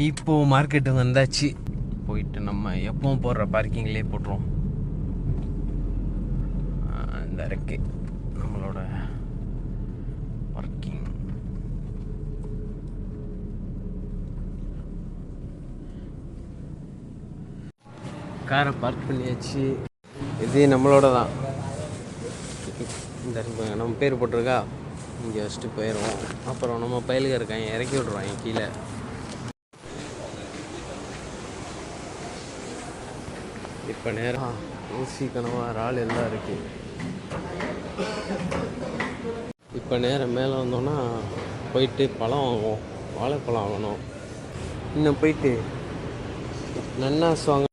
இப்போது மார்க்கெட்டு வந்தாச்சு. போயிட்டு நம்ம எப்பவும் போடுற பார்க்கிங்லேயே போட்டுருவோம். இந்த இருக்கு நம்மளோட பார்க்கிங். காரை பார்க் பண்ணியாச்சு. இது நம்மளோட தான். இந்த நம்ம பேர் போட்டிருக்கா, இங்கே வச்சுட்டு போயிடுவோம். அப்புறம் நம்ம பயலுக இருக்காங்க, இறக்கி விட்ருவாங்க கீழே. இப்போ நேரம் ஊசி கனவா இறால் எல்லாம் இருக்குது. இப்போ நேரம் மேலே வந்தோன்னா போயிட்டு பழம் வாங்குவோம். வாழைப்பழம் வாங்கணும். இன்னும் போயிட்டு நன்னாஸ் வாங்க